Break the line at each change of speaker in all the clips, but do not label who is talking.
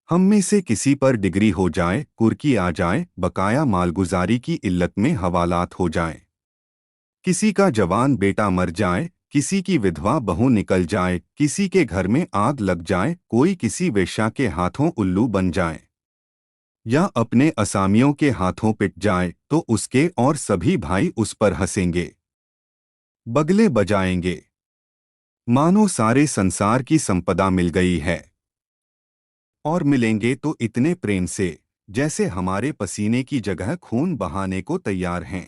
हम में से किसी पर डिग्री हो जाए, कुर्की आ जाए, बकाया मालगुजारी की इल्लत में हवालात हो जाए, किसी का जवान बेटा मर जाए, किसी की विधवा बहू निकल जाए, किसी के घर में आग लग जाए, कोई किसी वेश्या के हाथों उल्लू बन जाए या अपने असामियों के हाथों पिट जाए, तो उसके और सभी भाई उस पर हंसेंगे, बगले बजाएंगे, मानो सारे संसार की संपदा मिल गई है। और मिलेंगे तो इतने प्रेम से जैसे हमारे पसीने की जगह खून बहाने को तैयार हैं।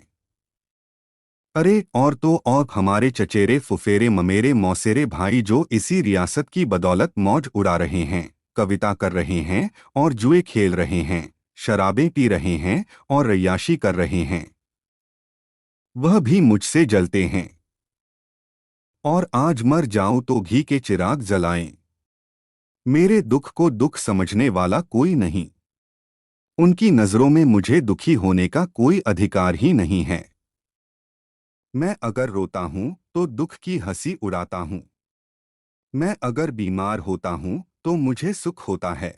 अरे और तो और हमारे चचेरे फुफेरे ममेरे मौसेरे भाई जो इसी रियासत की बदौलत मौज उड़ा रहे हैं, कविता कर रहे हैं और जुए खेल रहे हैं, शराबें पी रहे हैं और रय्याशी कर रहे हैं, वह भी मुझसे जलते हैं। और आज मर जाऊं तो घी के चिराग जलाएं। मेरे दुख को दुख समझने वाला कोई नहीं। उनकी नजरों में मुझे दुखी होने का कोई अधिकार ही नहीं है। मैं अगर रोता हूं तो दुख की हंसी उड़ाता हूं। मैं अगर बीमार होता हूं तो मुझे सुख होता है।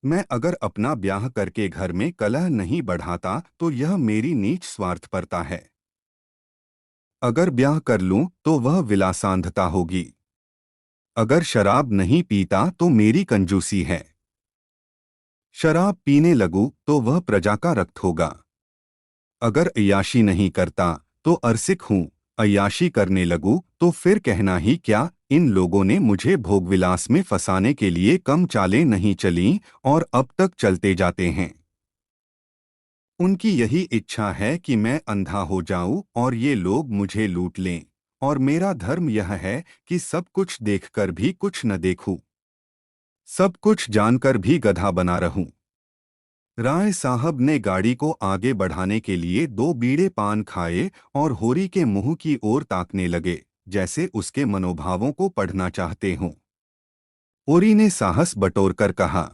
मैं अगर अपना ब्याह करके घर में कलह नहीं बढ़ाता तो यह मेरी नीच स्वार्थपरता है। अगर ब्याह कर लूं तो वह विलासांधता होगी। अगर शराब नहीं पीता तो मेरी कंजूसी है। शराब पीने लगूं तो वह प्रजा का रक्त होगा। अगर अय्याशी नहीं करता तो अरसिक हूं, अय्याशी करने लगूं तो फिर कहना ही क्या। इन लोगों ने मुझे भोगविलास में फंसाने के लिए कम चालें नहीं चलीं और अब तक चलते जाते हैं। उनकी यही इच्छा है कि मैं अंधा हो जाऊं और ये लोग मुझे लूट लें, और मेरा धर्म यह है कि सब कुछ देखकर भी कुछ न देखूं, सब कुछ जानकर भी गधा बना रहूं। राय साहब ने गाड़ी को आगे बढ़ाने के लिए 2 बीड़े पान खाए और होरी के मुंह की ओर ताकने लगे, जैसे उसके मनोभावों को पढ़ना चाहते हों। होरी ने साहस बटोरकर कहा,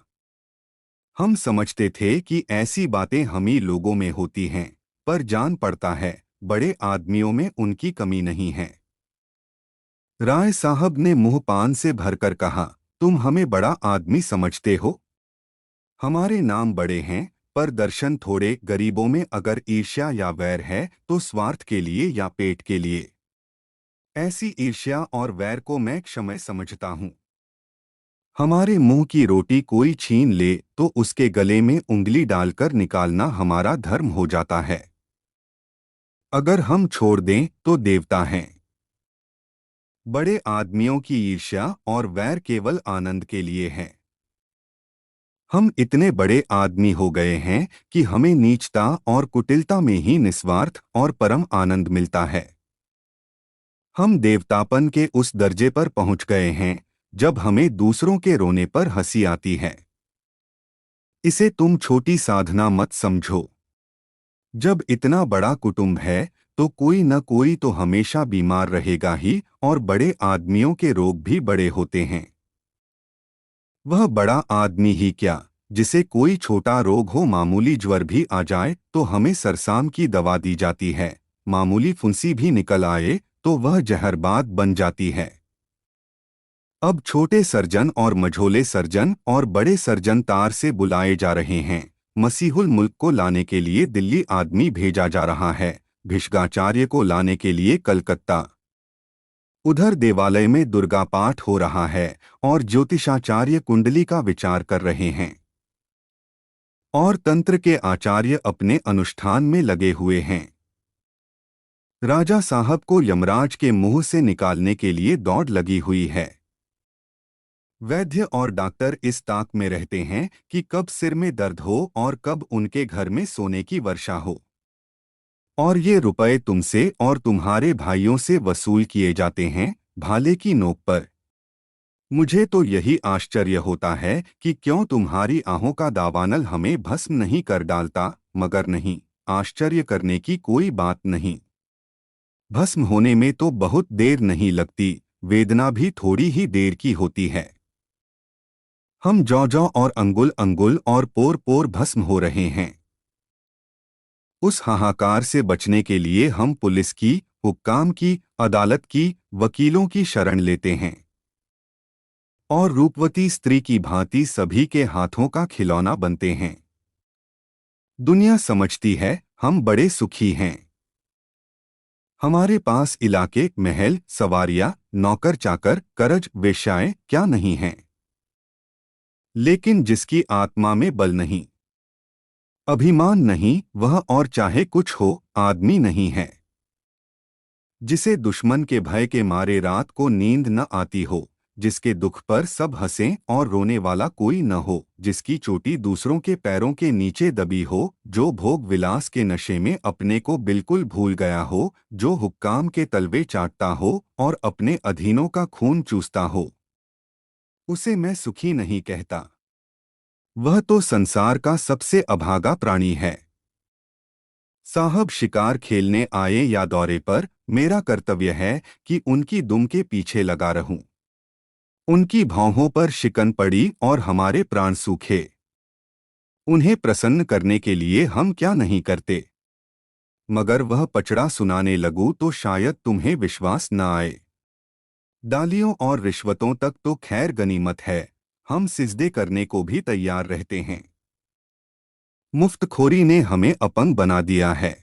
हम समझते थे कि ऐसी बातें हम ही लोगों में होती हैं, पर जान पड़ता है बड़े आदमियों में उनकी कमी नहीं है। राय साहब ने मुंह पान से भरकर कहा, तुम हमें बड़ा आदमी समझते हो? हमारे नाम बड़े हैं, पर दर्शन थोड़े। गरीबों में अगर ईर्ष्या या वैर है तो स्वार्थ के लिए या पेट के लिए। ऐसी ईर्ष्या और वैर को मैं क्षम्य समझता हूँ। हमारे मुंह की रोटी कोई छीन ले तो उसके गले में उंगली डालकर निकालना हमारा धर्म हो जाता है। अगर हम छोड़ दें तो देवता हैं। बड़े आदमियों की ईर्ष्या और वैर केवल आनंद के लिए है। हम इतने बड़े आदमी हो गए हैं कि हमें नीचता और कुटिलता में ही निस्वार्थ और परम आनंद मिलता है। हम देवतापन के उस दर्जे पर पहुंच गए हैं जब हमें दूसरों के रोने पर हंसी आती है। इसे तुम छोटी साधना मत समझो। जब इतना बड़ा कुटुंब है तो कोई न कोई तो हमेशा बीमार रहेगा ही, और बड़े आदमियों के रोग भी बड़े होते हैं। वह बड़ा आदमी ही क्या, जिसे कोई छोटा रोग हो, मामूली ज्वर भी आ जाए तो हमें सरसाम की दवा दी जाती है, मामूली फुंसी भी निकल आए तो वह जहरबाद बन जाती है। अब छोटे सर्जन और मझोले सर्जन और बड़े सर्जन तार से बुलाए जा रहे हैं। मसीहुल मुल्क को लाने के लिए दिल्ली आदमी भेजा जा रहा है, भिषगाचार्य को लाने के लिए कलकत्ता। उधर देवालय में दुर्गा पाठ हो रहा है और ज्योतिषाचार्य कुंडली का विचार कर रहे हैं, और तंत्र के आचार्य अपने अनुष्ठान में लगे हुए हैं। राजा साहब को यमराज के मुंह से निकालने के लिए दौड़ लगी हुई है। वैद्य और डॉक्टर इस ताक में रहते हैं कि कब सिर में दर्द हो और कब उनके घर में सोने की वर्षा हो। और ये रुपए तुमसे और तुम्हारे भाइयों से वसूल किए जाते हैं, भाले की नोक पर। मुझे तो यही आश्चर्य होता है कि क्यों तुम्हारी आहों का दावानल हमें भस्म नहीं कर डालता, मगर नहीं, आश्चर्य करने की कोई बात नहीं। भस्म होने में तो बहुत देर नहीं लगती, वेदना भी थोड़ी ही देर की होती है। हम जौ-जौ और अंगुल अंगुल और पोर पोर भस्म हो रहे हैं। उस हाहाकार से बचने के लिए हम पुलिस की, हुक्काम की, अदालत की, वकीलों की शरण लेते हैं। और रूपवती स्त्री की भांति सभी के हाथों का खिलौना बनते हैं। दुनिया समझती है हम बड़े सुखी हैं। हमारे पास इलाके, महल, सवारियां, नौकर चाकर, करज, वेश्याएं क्या नहीं हैं। लेकिन जिसकी आत्मा में बल नहीं, अभिमान नहीं, वह और चाहे कुछ हो आदमी नहीं है। जिसे दुश्मन के भय के मारे रात को नींद न आती हो, जिसके दुख पर सब हंसें और रोने वाला कोई न हो, जिसकी चोटी दूसरों के पैरों के नीचे दबी हो, जो भोग विलास के नशे में अपने को बिल्कुल भूल गया हो, जो हुक्काम के तलवे चाटता हो और अपने अधीनों का खून चूसता हो, उसे मैं सुखी नहीं कहता। वह तो संसार का सबसे अभागा प्राणी है। साहब शिकार खेलने आए या दौरे पर, मेरा कर्तव्य है कि उनकी दुम के पीछे लगा रहूं। उनकी भौहों पर शिकन पड़ी और हमारे प्राण सूखे। उन्हें प्रसन्न करने के लिए हम क्या नहीं करते। मगर वह पचड़ा सुनाने लगूं तो शायद तुम्हें विश्वास न आए। डालियों और रिश्वतों तक तो खैर गनीमत है, हम सिजदे करने को भी तैयार रहते हैं। मुफ्तखोरी ने हमें अपंग बना दिया है।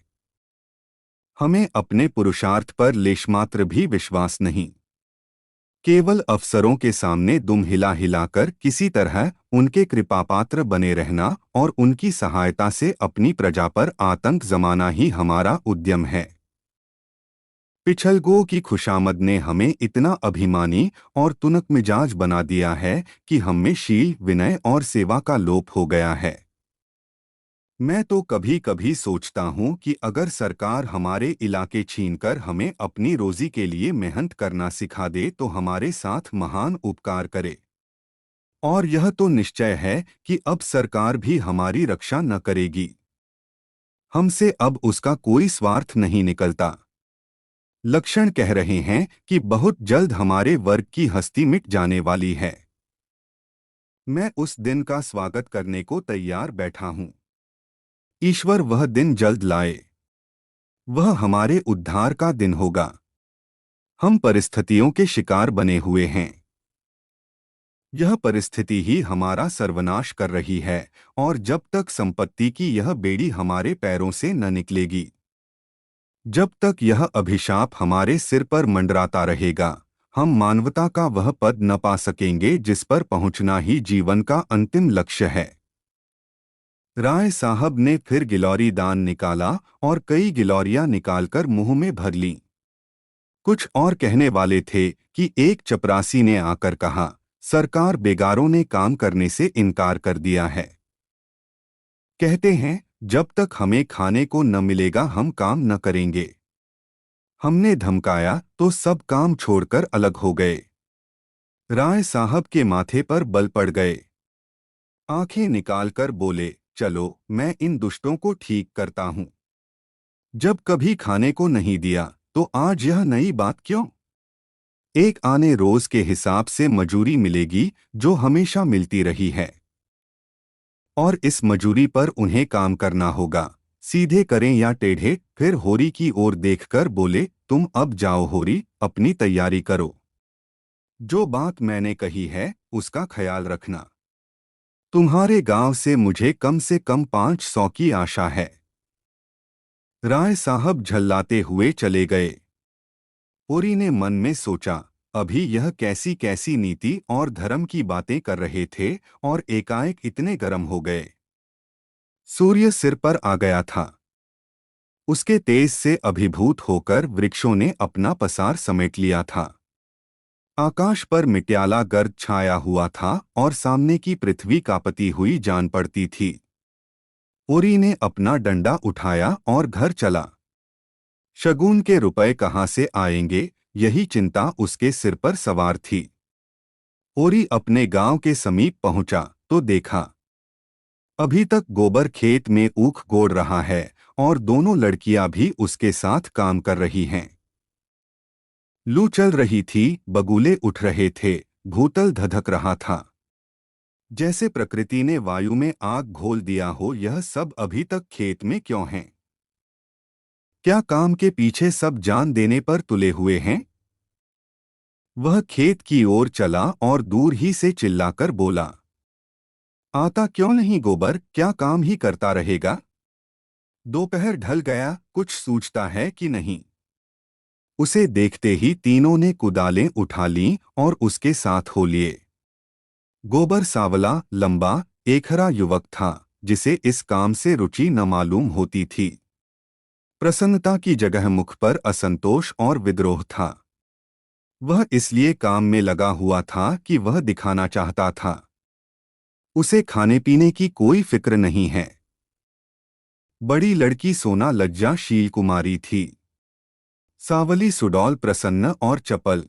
हमें अपने पुरुषार्थ पर लेशमात्र भी विश्वास नहीं। केवल अफसरों के सामने दुम हिला हिलाकर किसी तरह उनके कृपापात्र बने रहना और उनकी सहायता से अपनी प्रजा पर आतंक जमाना ही हमारा उद्यम है। पिछलगो की खुशामद ने हमें इतना अभिमानी और तुनक मिजाज बना दिया है कि हममें शील, विनय और सेवा का लोप हो गया है। मैं तो कभी कभी सोचता हूँ कि अगर सरकार हमारे इलाके छीनकर हमें अपनी रोजी के लिए मेहनत करना सिखा दे तो हमारे साथ महान उपकार करे। और यह तो निश्चय है कि अब सरकार भी हमारी रक्षा न करेगी। हमसे अब उसका कोई स्वार्थ नहीं निकलता। लक्षण कह रहे हैं कि बहुत जल्द हमारे वर्ग की हस्ती मिट जाने वाली है। मैं उस दिन का स्वागत करने को तैयार बैठा हूँ। ईश्वर वह दिन जल्द लाए। वह हमारे उद्धार का दिन होगा। हम परिस्थितियों के शिकार बने हुए हैं। यह परिस्थिति ही हमारा सर्वनाश कर रही है और जब तक संपत्ति की यह बेड़ी हमारे पैरों से न निकलेगी, जब तक यह अभिशाप हमारे सिर पर मंडराता रहेगा, हम मानवता का वह पद न पा सकेंगे जिस पर पहुंचना ही जीवन का अंतिम लक्ष्य है। राय साहब ने फिर गिलौरी दान निकाला और कई गिलौरियां निकालकर मुंह में भर लीं। कुछ और कहने वाले थे कि एक चपरासी ने आकर कहा, सरकार बेगारों ने काम करने से इनकार कर दिया है। कहते हैं जब तक हमें खाने को न मिलेगा हम काम न करेंगे। हमने धमकाया तो सब काम छोड़कर अलग हो गए। राय साहब के माथे पर बल पड़ गए। आंखें निकालकर बोले, चलो मैं इन दुष्टों को ठीक करता हूं। जब कभी खाने को नहीं दिया तो आज यह नई बात क्यों? एक आने रोज के हिसाब से मजूरी मिलेगी जो हमेशा मिलती रही है और इस मजूरी पर उन्हें काम करना होगा, सीधे करें या टेढ़े। फिर होरी की ओर देखकर बोले, तुम अब जाओ होरी, अपनी तैयारी करो। जो बात मैंने कही है उसका ख्याल रखना। तुम्हारे गांव से कम 500 की आशा है। राय साहब झल्लाते हुए चले गए। होरी ने मन में सोचा, अभी यह कैसी कैसी नीति और धर्म की बातें कर रहे थे और एकाएक इतने गर्म हो गए। सूर्य सिर पर आ गया था। उसके तेज से अभिभूत होकर वृक्षों ने अपना पसार समेट लिया था। आकाश पर मिट्याला गर्द छाया हुआ था और सामने की पृथ्वी कांपती हुई जान पड़ती थी। होरी ने अपना डंडा उठाया और घर चला। शगुन के रुपए कहाँ से आएंगे, यही चिंता उसके सिर पर सवार थी। होरी अपने गांव के समीप पहुंचा तो देखा, अभी तक गोबर खेत में ऊख गोड़ रहा है और दोनों लड़कियां भी उसके साथ काम कर रही हैं। लू चल रही थी, बगुले उठ रहे थे, भूतल धधक रहा था। जैसे प्रकृति ने वायु में आग घोल दिया हो। यह सब अभी तक खेत में क्यों हैं? क्या काम के पीछे सब जान देने पर तुले हुए हैं? वह खेत की ओर चला और दूर ही से चिल्लाकर बोला, आता क्यों नहीं गोबर, क्या काम ही करता रहेगा? दोपहर ढल गया, कुछ सूझता है कि नहीं? उसे देखते ही तीनों ने कुदालें उठा लीं और उसके साथ हो लिए। गोबर सावला, लंबा, एकहरा युवक था, जिसे इस काम से रुचि न मालूम होती थी। प्रसन्नता की जगह मुख पर असंतोष और विद्रोह था। वह इसलिए काम में लगा हुआ था कि वह दिखाना चाहता था। उसे खाने पीने की कोई फिक्र नहीं है। बड़ी लड़की सोना लज्जाशील कुमारी थी। सावली सुडौल, प्रसन्न और चपल।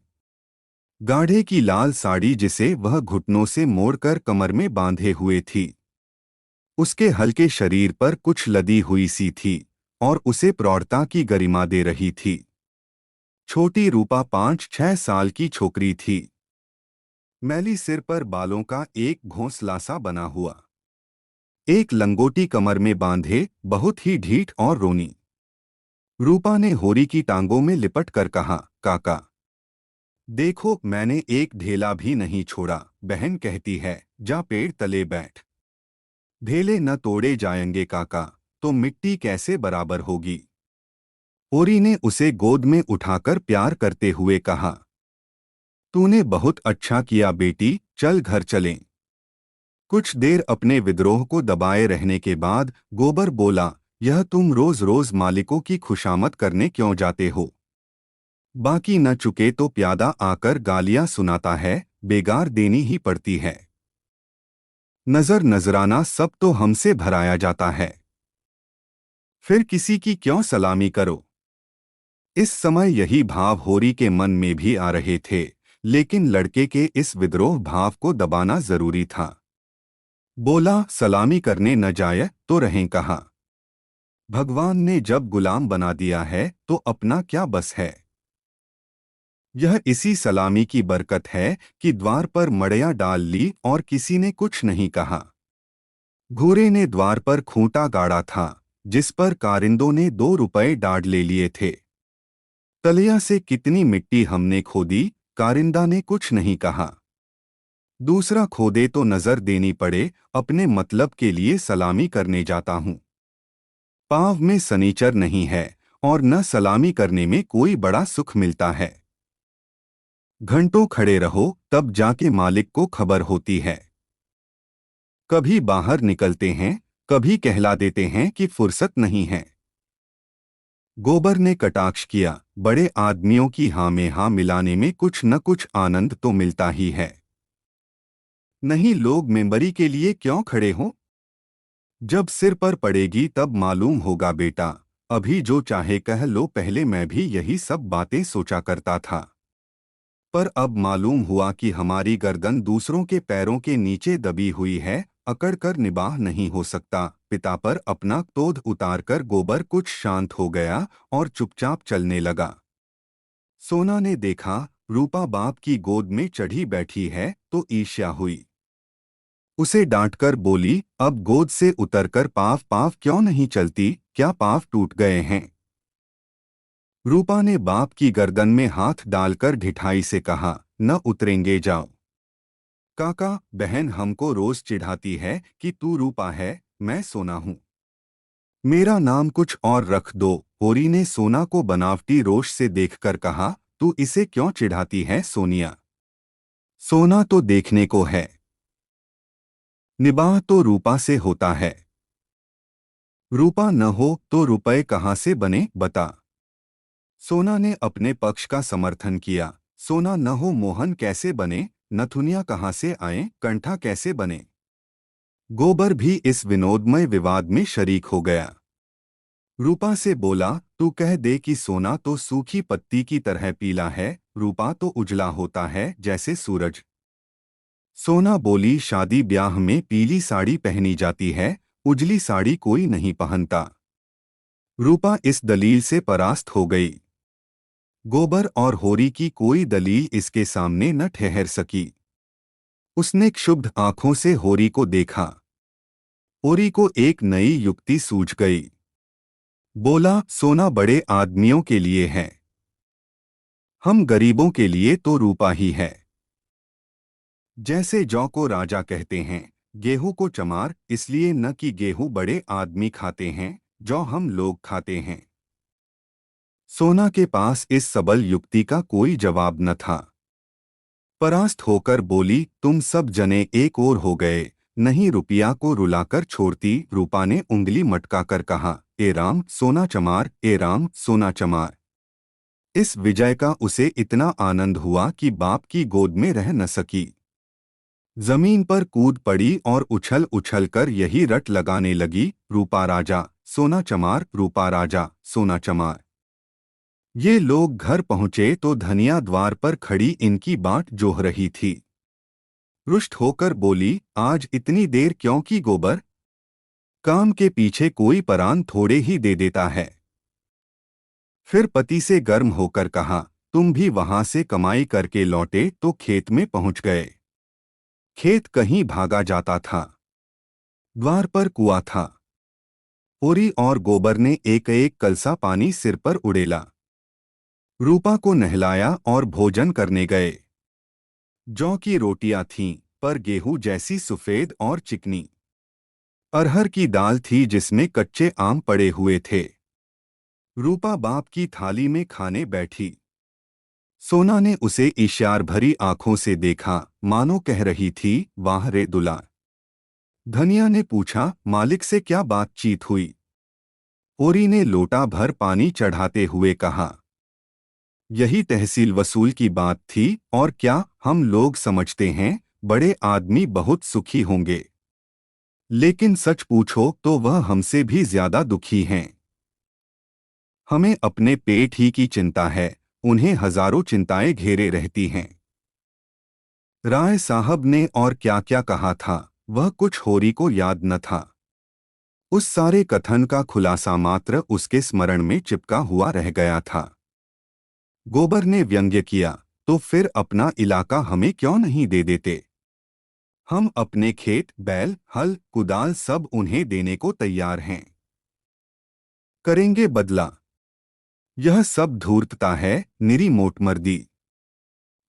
गाढ़े की लाल साड़ी जिसे वह घुटनों से मोड़कर कमर में बांधे हुए थी, उसके हल्के शरीर पर कुछ लदी हुई सी थी और उसे प्रौढ़ता की गरिमा दे रही थी। छोटी रूपा 5-6 साल की छोकरी थी। मैली सिर पर बालों का एक घोंसला सा बना हुआ, एक लंगोटी कमर में बांधे, बहुत ही ढीठ और रोनी। रूपा ने होरी की टांगों में लिपट कर कहा, काका देखो, मैंने एक ढेला भी नहीं छोड़ा। बहन कहती है, जा पेड़ तले बैठ। ढेले न तोड़े जाएंगे काका, तो मिट्टी कैसे बराबर होगी? होरी ने उसे गोद में उठाकर प्यार करते हुए कहा, तूने बहुत अच्छा किया बेटी, चल घर चलें। कुछ देर अपने विद्रोह को दबाए रहने के बाद गोबर बोला, यह तुम रोज रोज मालिकों की खुशामद करने क्यों जाते हो? बाकी न चुके तो प्यादा आकर गालियां सुनाता है, बेगार देनी ही पड़ती है। नजर नजराना सब तो हमसे भराया जाता है, फिर किसी की क्यों सलामी करो? इस समय यही भाव होरी के मन में भी आ रहे थे, लेकिन लड़के के इस विद्रोह भाव को दबाना जरूरी था। बोला, सलामी करने न जाए तो रहें कहाँ? भगवान ने जब गुलाम बना दिया है तो अपना क्या बस है? यह इसी सलामी की बरकत है कि द्वार पर मड़िया डाल ली और किसी ने कुछ नहीं कहा। घूरे ने द्वार पर खूंटा गाड़ा था, जिस पर कारिंदों ने 2 रुपए डाढ़ ले लिए थे। तलिया से कितनी मिट्टी हमने खोदी, कारिंदा ने कुछ नहीं कहा। दूसरा खोदे तो नजर देनी पड़े, अपने मतलब के लिए सलामी करने जाता हूँ। पाँव में सनीचर नहीं है और न सलामी करने में कोई बड़ा सुख मिलता है। घंटों खड़े रहो तब जाके मालिक को खबर होती है। कभी बाहर निकलते हैं, कभी कहला देते हैं कि फुर्सत नहीं है। गोबर ने कटाक्ष किया, बड़े आदमियों की हाँ में हाँ मिलाने में कुछ न कुछ आनंद तो मिलता ही है। नहीं लोग मेंबरी के लिए क्यों खड़े हों? जब सिर पर पड़ेगी तब मालूम होगा बेटा। अभी जो चाहे कह लो, पहले मैं भी यही सब बातें सोचा करता था, पर अब मालूम हुआ कि हमारी गर्दन दूसरों के पैरों के नीचे दबी हुई है, अकड़ कर निबाह नहीं हो सकता। पिता पर अपना क्रोध उतारकर गोबर कुछ शांत हो गया और चुपचाप चलने लगा। सोना ने देखा रूपा बाप की गोद में चढ़ी बैठी है तो ईर्ष्या हुई। उसे डांटकर बोली, अब गोद से उतरकर पाव पाव क्यों नहीं चलती, क्या पाव टूट गए हैं? रूपा ने बाप की गर्दन में हाथ डालकर ढिठाई से कहा, न उतरेंगे, जाओ। काका, बहन हमको रोज चिढ़ाती है कि तू रूपा है, मैं सोना हूँ। मेरा नाम कुछ और रख दो। होरी ने सोना को बनावटी रोष से देखकर कहा, तू इसे क्यों चिढ़ाती है सोनिया? सोना तो देखने को है, निबाह तो रूपा से होता है। रूपा न हो तो रुपए कहाँ से बने, बता। सोना ने अपने पक्ष का समर्थन किया। सोना न हो मोहन कैसे बने, नथुनिया कहाँ से आए, कंठा कैसे बने? गोबर भी इस विनोदमय विवाद में शरीक हो गया। रूपा से बोला, तू कह दे कि सोना तो सूखी पत्ती की तरह पीला है, रूपा तो उजला होता है जैसे सूरज। सोना बोली, शादी ब्याह में पीली साड़ी पहनी जाती है, उजली साड़ी कोई नहीं पहनता। रूपा इस दलील से परास्त हो गई। गोबर और होरी की कोई दलील इसके सामने न ठहर सकी। उसने क्षुब्ध आंखों से होरी को देखा। होरी को एक नई युक्ति सूझ गई। बोला, सोना बड़े आदमियों के लिए है। हम गरीबों के लिए तो रूपा ही है। जैसे जौ को राजा कहते हैं, गेहूं को चमार, इसलिए न कि गेहूं बड़े आदमी खाते हैं, जौ हम लोग खाते हैं। सोना के पास इस सबल युक्ति का कोई जवाब न था। परास्त होकर बोली, तुम सब जने एक ओर हो गए, नहीं रुपया को रुलाकर छोड़ती। रूपा ने उंगली मटका कर कहा, ए राम सोना चमार, ए राम सोना चमार। इस विजय का उसे इतना आनंद हुआ कि बाप की गोद में रह न सकी। जमीन पर कूद पड़ी और उछल उछल कर यही रट लगाने लगी, रूपा राजा सोना चमार, रूपा राजा सोना चमार। ये लोग घर पहुंचे तो धनिया द्वार पर खड़ी इनकी बाट जोह रही थी। रुष्ट होकर बोली, आज इतनी देर क्यों की गोबर? काम के पीछे कोई परान थोड़े ही दे देता है। फिर पति से गर्म होकर कहा, तुम भी वहां से कमाई करके लौटे तो खेत में पहुंच गए। खेत कहीं भागा जाता था। द्वार पर कुआं था। ओरी और गोबर ने एक एक कलसा पानी सिर पर उड़ेला। रूपा को नहलाया और भोजन करने गए। जौ की रोटियां थीं, पर गेहूं जैसी सफेद और चिकनी। अरहर की दाल थी जिसमें कच्चे आम पड़े हुए थे। रूपा बाप की थाली में खाने बैठी। सोना ने उसे इशार भरी आंखों से देखा, मानो कह रही थी, वाह रे दुला। धनिया ने पूछा, मालिक से क्या बातचीत हुई? ओरी ने लोटा भर पानी चढ़ाते हुए कहा, यही तहसील वसूल की बात थी, और क्या हम लोग समझते हैं बड़े आदमी बहुत सुखी होंगे। लेकिन सच पूछो तो वह हमसे भी ज्यादा दुखी हैं। हमें अपने पेट ही की चिंता है, उन्हें हजारों चिंताएं घेरे रहती हैं। राय साहब ने और क्या क्या कहा था, वह कुछ होरी को याद न था। उस सारे कथन का खुलासा मात्र उसके स्मरण में चिपका हुआ रह गया था। गोबर ने व्यंग्य किया, तो फिर अपना इलाका हमें क्यों नहीं दे देते? हम अपने खेत, बैल, हल, कुदाल सब उन्हें देने को तैयार हैं। करेंगे बदला। यह सब धूर्तता है, निरी मोटमर्दी।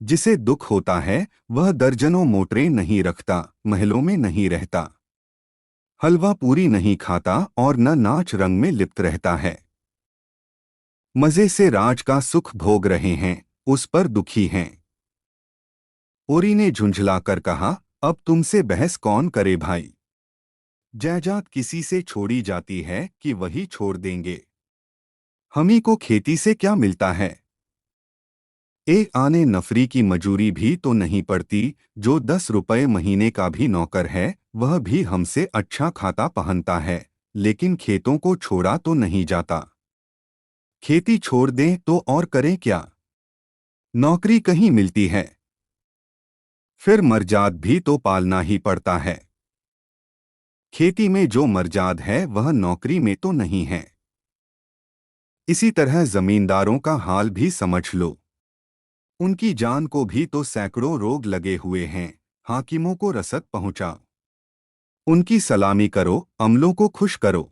जिसे दुख होता है वह दर्जनों मोटरें नहीं रखता, महलों में नहीं रहता, हलवा पूरी नहीं खाता और न नाच रंग में लिप्त रहता है। मजे से राज का सुख भोग रहे हैं, उस पर दुखी हैं। ओरी ने झुंझलाकर कहा, अब तुमसे बहस कौन करे भाई? जायदाद किसी से छोड़ी जाती है कि वही छोड़ देंगे। हमी को खेती से क्या मिलता है? आने नफरी की मजूरी भी तो नहीं पड़ती। जो 10 रुपए महीने का भी नौकर है वह भी हमसे अच्छा खाता पहनता है, लेकिन खेतों को छोड़ा तो नहीं जाता। खेती छोड़ दें तो और करें क्या? नौकरी कहीं मिलती है? फिर मर्जाद भी तो पालना ही पड़ता है। खेती में जो मर्जाद है वह नौकरी में तो नहीं है। इसी तरह जमींदारों का हाल भी समझ लो। उनकी जान को भी तो सैकड़ों रोग लगे हुए हैं। हाकिमों को रसद पहुंचाओ, उनकी सलामी करो, अमलों को खुश करो।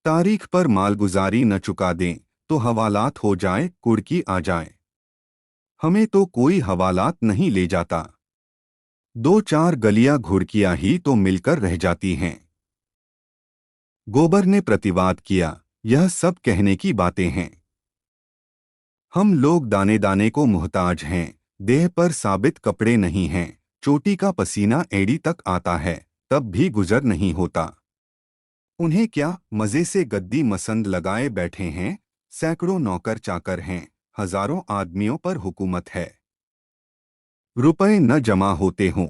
तारीख पर मालगुजारी न चुका दें तो हवालात हो जाए, कुड़की आ जाए। हमें तो कोई हवालात नहीं ले जाता। 2-4 गलियां घुड़कियां ही तो मिलकर रह जाती हैं। गोबर ने प्रतिवाद किया, यह सब कहने की बातें हैं। हम लोग दाने दाने को मुहताज हैं, देह पर साबित कपड़े नहीं हैं, चोटी का पसीना एड़ी तक आता है, तब भी गुजर नहीं होता। उन्हें क्या, मजे से गद्दी मसंद लगाए बैठे हैं, सैकड़ों नौकर चाकर हैं, हजारों आदमियों पर हुकूमत है। रुपए न जमा होते हों,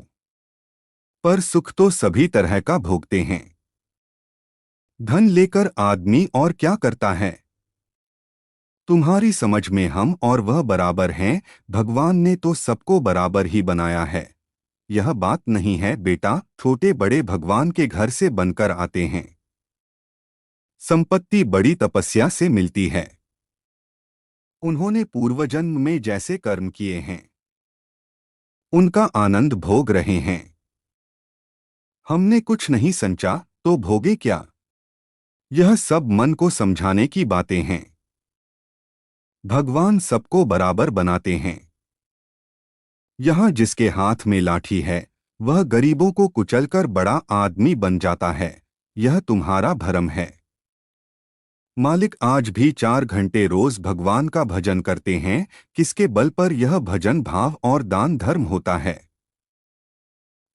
पर सुख तो सभी तरह का भोगते हैं। धन लेकर आदमी और क्या करता है? तुम्हारी समझ में हम और वह बराबर हैं, भगवान ने तो सबको बराबर ही बनाया है। यह बात नहीं है बेटा, छोटे बड़े भगवान के घर से बनकर आते हैं। संपत्ति बड़ी तपस्या से मिलती है। उन्होंने पूर्वजन्म में जैसे कर्म किए हैं उनका आनंद भोग रहे हैं। हमने कुछ नहीं संचा तो भोगे क्या? यह सब मन को समझाने की बातें हैं। भगवान सबको बराबर बनाते हैं। यहाँ जिसके हाथ में लाठी है वह गरीबों को कुचलकर बड़ा आदमी बन जाता है। यह तुम्हारा भ्रम है। मालिक आज भी 4 घंटे रोज भगवान का भजन करते हैं। किसके बल पर यह भजन भाव और दान धर्म होता है?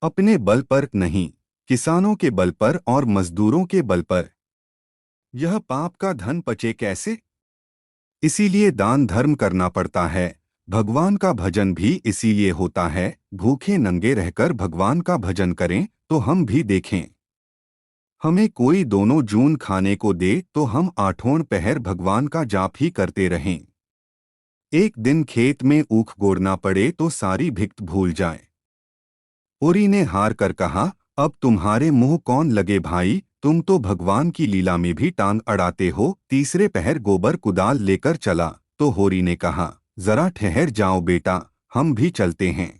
अपने बल पर नहीं, किसानों के बल पर और मजदूरों के बल पर। यह पाप का धन पचे कैसे? इसीलिए दान धर्म करना पड़ता है। भगवान का भजन भी इसीलिए होता है। भूखे नंगे रहकर भगवान का भजन करें तो हम भी देखें। हमें कोई दोनों जून खाने को दे तो हम आठों पहर भगवान का जाप ही करते रहें। एक दिन खेत में ऊख गोड़ना पड़े तो सारी भिक्त भूल जाए। ओरी ने हार कर कहा, अब तुम्हारे मुंह कौन लगे भाई, तुम तो भगवान की लीला में भी टांग अड़ाते हो। तीसरे पहर गोबर कुदाल लेकर चला तो होरी ने कहा, जरा ठहर जाओ बेटा, हम भी चलते हैं।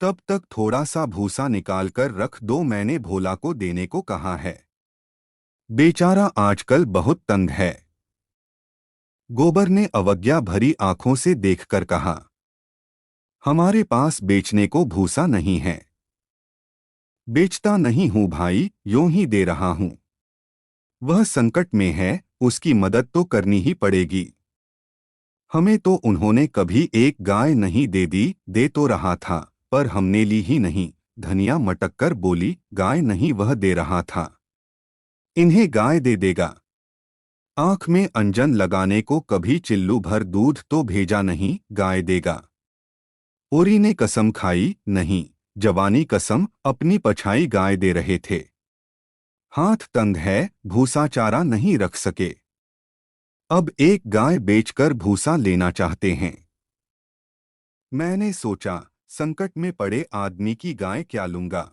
तब तक थोड़ा सा भूसा निकालकर रख दो, मैंने भोला को देने को कहा है। बेचारा आजकल बहुत तंग है। गोबर ने अवज्ञा भरी आंखों से देखकर कहा, हमारे पास बेचने को भूसा नहीं है। बेचता नहीं हूं भाई, यूं ही दे रहा हूं। वह संकट में है, उसकी मदद तो करनी ही पड़ेगी। हमें तो उन्होंने कभी एक गाय नहीं दे दी, दे तो रहा था पर हमने ली ही नहीं। धनिया मटक कर बोली, गाय नहीं वह दे रहा था, इन्हें गाय दे देगा। आंख में अंजन लगाने को कभी चिल्लू भर दूध तो भेजा नहीं, गाय देगा। ओरी ने कसम खाई, नहीं, जवानी कसम, अपनी पछाई गाय दे रहे थे। हाथ तंग है, भूसा चारा नहीं रख सके। अब एक गाय बेचकर भूसा लेना चाहते हैं। मैंने सोचा, संकट में पड़े आदमी की गाय क्या लूंगा।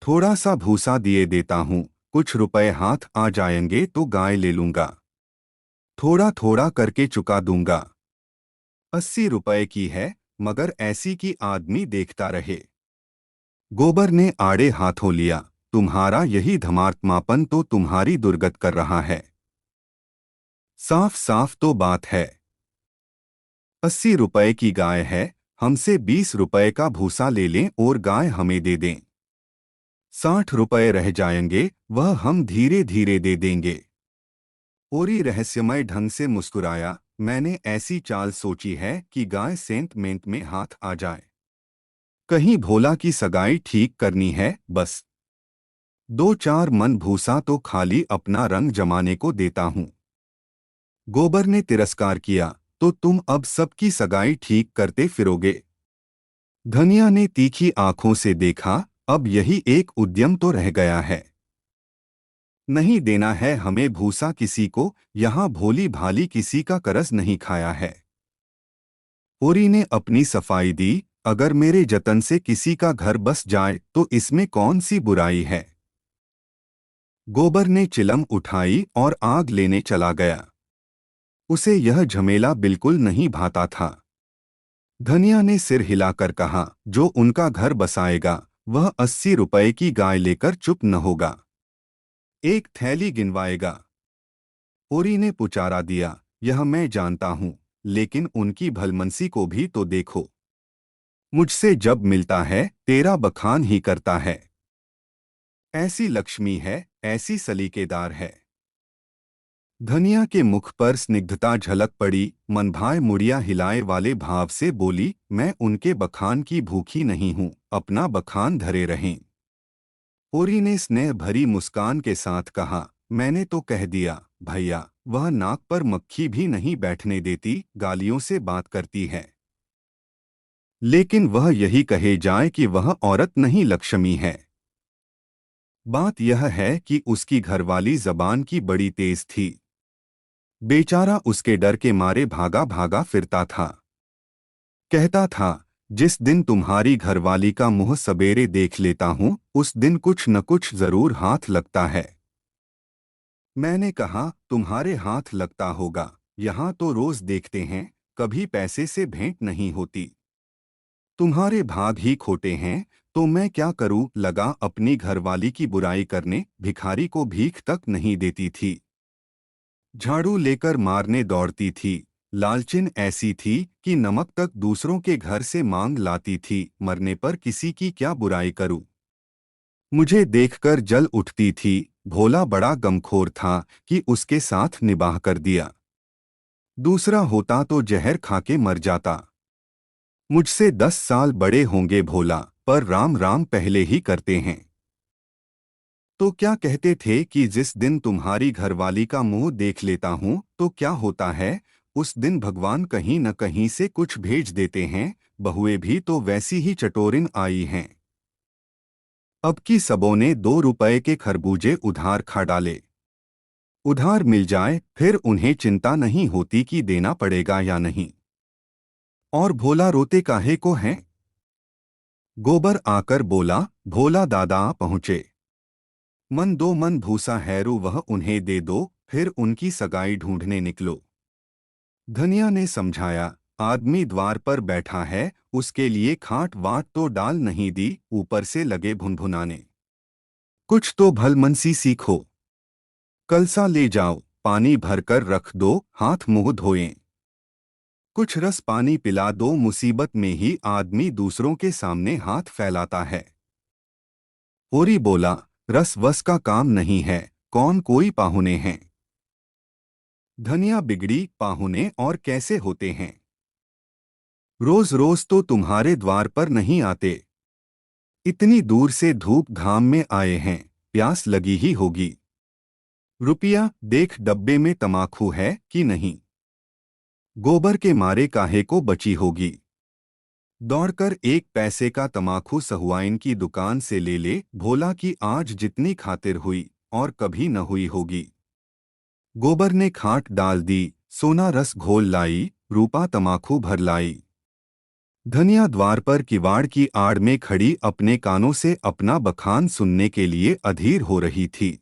थोड़ा सा भूसा दिए देता हूं, कुछ रुपए हाथ आ जाएंगे तो गाय ले लूंगा। थोड़ा थोड़ा करके चुका दूंगा। 80 रुपए की है, मगर ऐसी कि आदमी देखता रहे। गोबर ने आड़े हाथों लिया, तुम्हारा यही धर्मात्मापन तो तुम्हारी दुर्गत कर रहा है। साफ साफ तो बात है। 80 रुपए की गाय है, हमसे 20 रुपए का भूसा ले लें और गाय हमें दे दें। 60 रुपए रह जाएंगे, वह हम धीरे धीरे दे देंगे। ओरी रहस्यमय ढंग से मुस्कुराया, मैंने ऐसी चाल सोची है कि गाय सेंतमेंट में हाथ आ जाए। कहीं भोला की सगाई ठीक करनी है, बस 2-4 मन भूसा तो खाली अपना रंग जमाने को देता हूं। गोबर ने तिरस्कार किया, तो तुम अब सबकी सगाई ठीक करते फिरोगे? धनिया ने तीखी आंखों से देखा, अब यही एक उद्यम तो रह गया है। नहीं देना है हमें भूसा किसी को, यहां भोली भाली किसी का करज नहीं खाया है। ओरी ने अपनी सफाई दी, अगर मेरे जतन से किसी का घर बस जाए तो इसमें कौन सी बुराई है। गोबर ने चिलम उठाई और आग लेने चला गया। उसे यह झमेला बिल्कुल नहीं भाता था। धनिया ने सिर हिलाकर कहा, जो उनका घर बसाएगा वह 80 रुपए की गाय लेकर चुप न होगा, एक थैली गिनवाएगा। ओरी ने पुचारा दिया, यह मैं जानता हूं, लेकिन उनकी भलमनसी को भी तो देखो। मुझसे जब मिलता है तेरा बखान ही करता है। ऐसी लक्ष्मी है, ऐसी सलीकेदार है। धनिया के मुख पर स्निग्धता झलक पड़ी, मनभाए मुड़िया हिलाए वाले भाव से बोली, मैं उनके बखान की भूखी नहीं हूं, अपना बखान धरे रहें। ओरी ने स्नेह भरी मुस्कान के साथ कहा, मैंने तो कह दिया भैया, वह नाक पर मक्खी भी नहीं बैठने देती, गालियों से बात करती है। लेकिन वह यही कहे जाए कि वह औरत नहीं लक्ष्मी है। बात यह है कि उसकी घरवाली जबान की बड़ी तेज थी। बेचारा उसके डर के मारे भागा भागा फिरता था। कहता था, जिस दिन तुम्हारी घरवाली का मुंह सबेरे देख लेता हूं उस दिन कुछ न कुछ जरूर हाथ लगता है। मैंने कहा, तुम्हारे हाथ लगता होगा, यहां तो रोज देखते हैं, कभी पैसे से भेंट नहीं होती। तुम्हारे भाग ही खोटे हैं, तो मैं क्या करूं, लगा अपनी घरवाली की बुराई करने, भिखारी को भीख तक नहीं देती थी। झाड़ू लेकर मारने दौड़ती थी। लालचिन ऐसी थी कि नमक तक दूसरों के घर से मांग लाती थी। मरने पर किसी की क्या बुराई करूं? मुझे देखकर जल उठती थी। भोला बड़ा गमखोर था कि उसके साथ निबाह कर दिया। दूसरा होता तो जहर खाके मर जाता। मुझसे 10 साल बड़े होंगे भोला, पर राम राम पहले ही करते हैं। तो क्या कहते थे कि जिस दिन तुम्हारी घरवाली का मुंह देख लेता हूं तो क्या होता है, उस दिन भगवान कहीं न कहीं से कुछ भेज देते हैं। बहुएं भी तो वैसी ही चटोरिन आई हैं। अब की सबों ने 2 रुपए के खरबूजे उधार खा डाले। उधार मिल जाए फिर उन्हें चिंता नहीं होती कि देना पड़ेगा या नहीं। और भोला रोते काहे को हैं? गोबर आकर बोला, भोला दादा आ पहुँचे। मन दो मन भूसा हैरू वह उन्हें दे दो, फिर उनकी सगाई ढूंढने निकलो। धनिया ने समझाया, आदमी द्वार पर बैठा है, उसके लिए खाट वाट तो डाल नहीं दी, ऊपर से लगे भुनभुनाने। कुछ तो भलमनसी सीखो। कलसा ले जाओ, पानी भरकर रख दो, हाथ मुंह धोएं। कुछ रस पानी पिला दो, मुसीबत में ही आदमी दूसरों के सामने हाथ फैलाता है। होरी बोला, रस वस का काम नहीं है, कौन कोई पाहुने हैं। धनिया बिगड़ी, पाहुने और कैसे होते हैं? रोज रोज तो तुम्हारे द्वार पर नहीं आते। इतनी दूर से धूप घाम में आए हैं, प्यास लगी ही होगी। रुपया देख डब्बे में तमाकू है कि नहीं। गोबर के मारे काहे को बची होगी। दौड़कर 1 पैसे का तमाकू सहुआइन की दुकान से ले ले। भोला की आज जितनी खातिर हुई और कभी न हुई होगी। गोबर ने खाट डाल दी, सोना रस घोल लाई, रूपा तमाकू भर लाई। धनिया द्वार पर किवाड़ की आड़ में खड़ी अपने कानों से अपना बखान सुनने के लिए अधीर हो रही थी।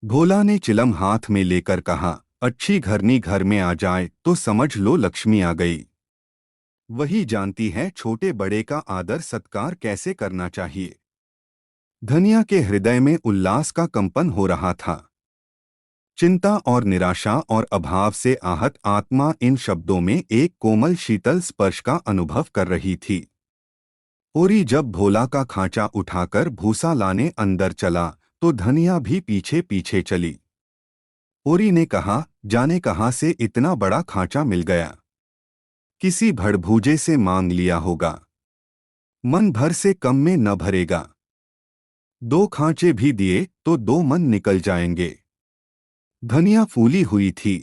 भोला ने चिलम हाथ में लेकर कहा, अच्छी घरनी घर में आ जाए तो समझ लो लक्ष्मी आ गई। वही जानती है छोटे बड़े का आदर सत्कार कैसे करना चाहिए। धनिया के हृदय में उल्लास का कंपन हो रहा था। चिंता और निराशा और अभाव से आहत आत्मा इन शब्दों में एक कोमल शीतल स्पर्श का अनुभव कर रही थी। ओरी जब भोला का खांचा उठाकर भूसा लाने अंदर चला तो धनिया भी पीछे पीछे चली। ओरी ने कहा, जाने कहाँ से इतना बड़ा खांचा मिल गया। किसी भड़भूजे से मांग लिया होगा। मन भर से कम में न भरेगा। 2 खांचे भी दिए तो 2 मन निकल जाएंगे। धनिया फूली हुई थी।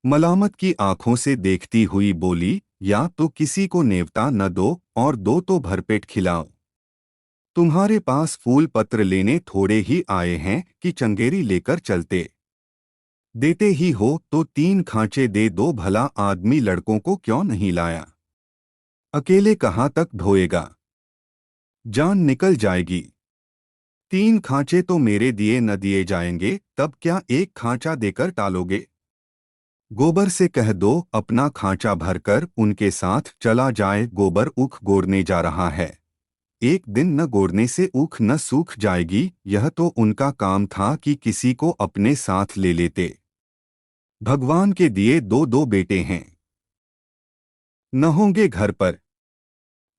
मलामत की आंखों से देखती हुई बोली, या तो किसी को नेवता न दो और दो तो भरपेट खिलाओ। तुम्हारे पास फूल पत्र लेने थोड़े ही आए हैं कि चंगेरी लेकर चलते। देते ही हो तो 3 खांचे दे दो, भला आदमी लड़कों को क्यों नहीं लाया। अकेले कहाँ तक ढोएगा, जान निकल जाएगी। 3 खांचे तो मेरे दिए न दिए जाएंगे, तब क्या 1 खांचा देकर टालोगे। गोबर से कह दो अपना खांचा भरकर उनके साथ चला जाए। गोबर ऊख गोड़ने जा रहा है। एक दिन न गोड़ने से ऊख न सूख जाएगी। यह तो उनका काम था कि किसी को अपने साथ ले लेते। भगवान के दिए 2 2 बेटे हैं, न होंगे घर पर।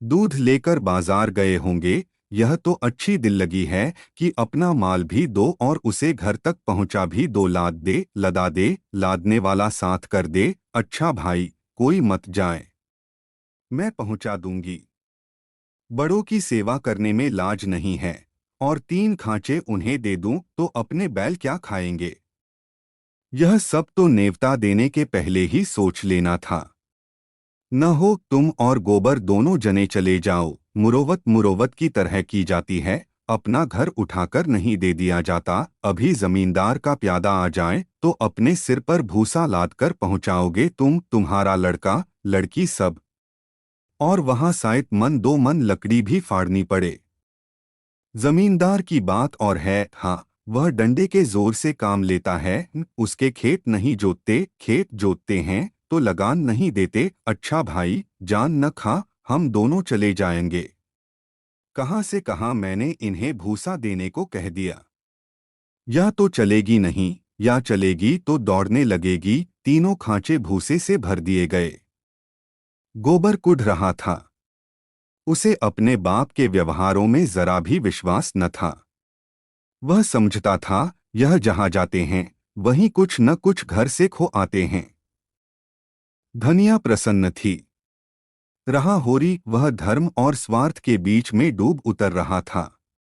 दूध लेकर बाजार गए होंगे। यह तो अच्छी दिल लगी है कि अपना माल भी दो और उसे घर तक पहुंचा भी दो। लाद दे लदा दे, लादने वाला साथ कर दे। अच्छा भाई, कोई मत जाए, मैं पहुंचा दूंगी। बड़ों की सेवा करने में लाज नहीं है। और 3 खांचे उन्हें दे दूं तो अपने बैल क्या खाएंगे। यह सब तो नेवता देने के पहले ही सोच लेना था। न हो तुम और गोबर दोनों जने चले जाओ। मुरोवत मुरोवत की तरह की जाती है, अपना घर उठाकर नहीं दे दिया जाता। अभी जमींदार का प्यादा आ जाए तो अपने सिर पर भूसा लाद कर पहुंचाओगे तुम, तुम्हारा लड़का लड़की सब। और वहां शायद मन 2 मन लकड़ी भी फाड़नी पड़े। जमींदार की बात और है, हाँ, वह डंडे के जोर से काम लेता है। उसके खेत नहीं जोतते, खेत जोतते हैं तो लगान नहीं देते। अच्छा भाई, जान न खा, हम दोनों चले जाएंगे। कहाँ से कहाँ मैंने इन्हें भूसा देने को कह दिया। यह तो चलेगी नहीं। या चलेगी तो दौड़ने लगेगी। तीनों खांचे भूसे से भर दिए गए। गोबर कुढ़ रहा था। उसे अपने बाप के व्यवहारों में जरा भी विश्वास न था। वह समझता था यह जहां जाते हैं वहीं कुछ न कुछ घर से खो आते हैं। धनिया प्रसन्न थी। रहा होरी वह धर्म और स्वार्थ के बीच में डूब उतर रहा था।